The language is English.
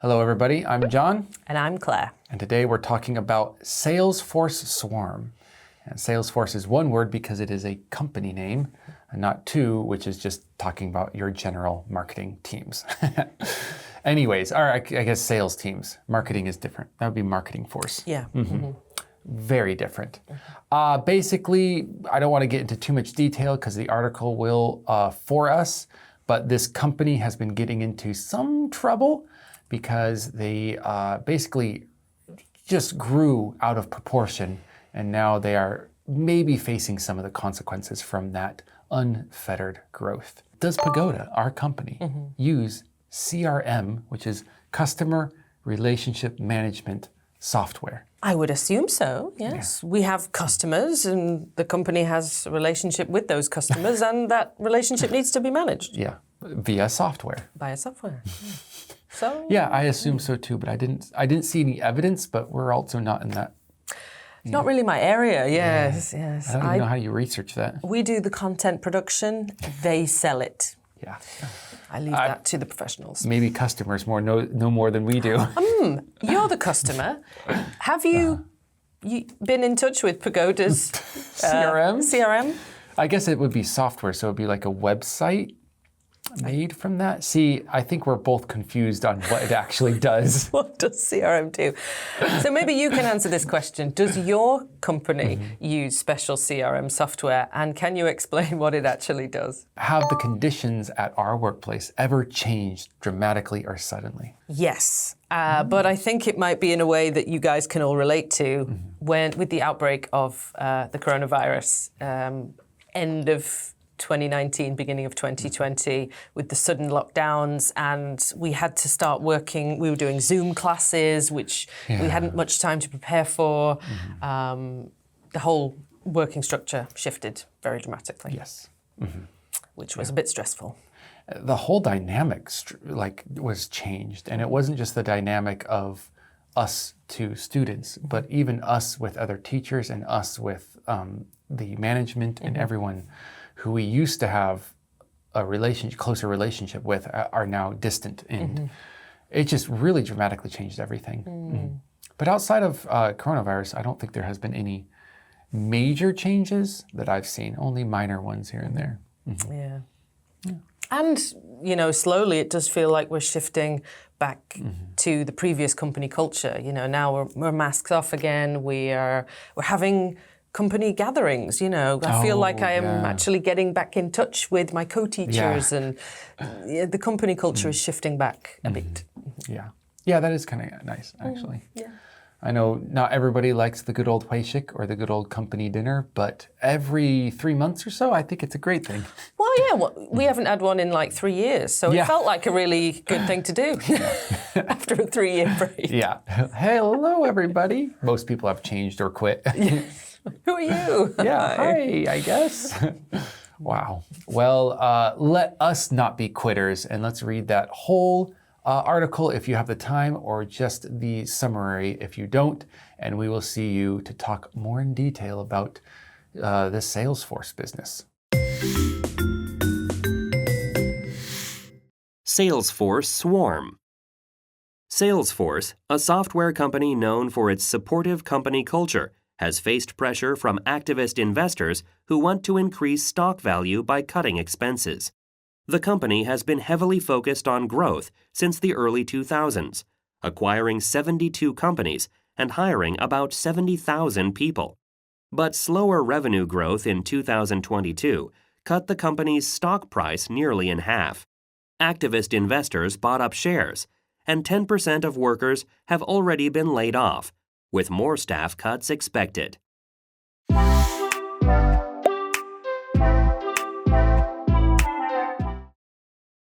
Hello, everybody. I'm John. And I'm Claire. And today we're talking about Salesforce Swarm. And Salesforce is one word because it is a company name, and not two, which is just talking about your general marketing teams. Anyways, I guess sales teams. Marketing is different. That would be marketing force. Yeah. Very different. Basically, I don't want to get into too much detail because the article will for us, but this company has been getting into some trouble because they basically just grew out of proportion, and now they are maybe facing some of the consequences from that unfettered growth. Does Pagoda, our company, use CRM, which is Customer Relationship Management Software? I would assume so, yes. Yeah. We have customers and the company has a relationship with those customers and that relationship needs to be managed. Yeah, via software. Via software. So yeah, I assume so too, but I didn't see any evidence, but we're also not in that. It's not really my area, yes. I don't even know how you research that. We do the content production, they sell it. Yeah. I leave that to the professionals. Maybe customers know more than we do. You're the customer. Have you been in touch with Pagoda's CRM? I guess it would be software, so it would be like a website made from that. See, I think we're both confused on what it actually does. What does CRM do? So maybe you can answer this question. Does your company use special CRM software, and can you explain what it actually does? Have the conditions at our workplace ever changed dramatically or suddenly? Yes, but I think it might be in a way that you guys can all relate to with the outbreak of the coronavirus, end of 2019, beginning of 2020, with the sudden lockdowns, and we had to start working. We were doing Zoom classes, which we hadn't much time to prepare for. The whole working structure shifted very dramatically. Yes. Which was a bit stressful. The whole dynamic was changed, and it wasn't just the dynamic of us to students, but even us with other teachers and us with the management and everyone who we used to have a closer relationship with are now distant, and it just really dramatically changed everything. But outside of coronavirus, I don't think there has been any major changes that I've seen, only minor ones here and there. Yeah. And, slowly it does feel like we're shifting back to the previous company culture. Now we're masks off again. We're having company gatherings, I feel like I am actually getting back in touch with my co-teachers and the company culture is shifting back a bit. Yeah, that is kind of nice, actually. Yeah. I know not everybody likes the good old Huishik or the good old company dinner, but every 3 months or so, I think it's a great thing. Well, we haven't had one in like 3 years, so it felt like a really good thing to do after a 3-year break. Yeah. Hello, everybody. Most people have changed or quit. Who are you? Yeah, hi, I guess. Wow. Well, let us not be quitters, and let's read that whole article if you have the time, or just the summary if you don't, and we will see you to talk more in detail about the Salesforce business. Salesforce Swarm. Salesforce, a software company known for its supportive company culture, has faced pressure from activist investors who want to increase stock value by cutting expenses. The company has been heavily focused on growth since the early 2000s, acquiring 72 companies and hiring about 70,000 people. But slower revenue growth in 2022 cut the company's stock price nearly in half. Activist investors bought up shares, and 10% of workers have already been laid off, with more staff cuts expected.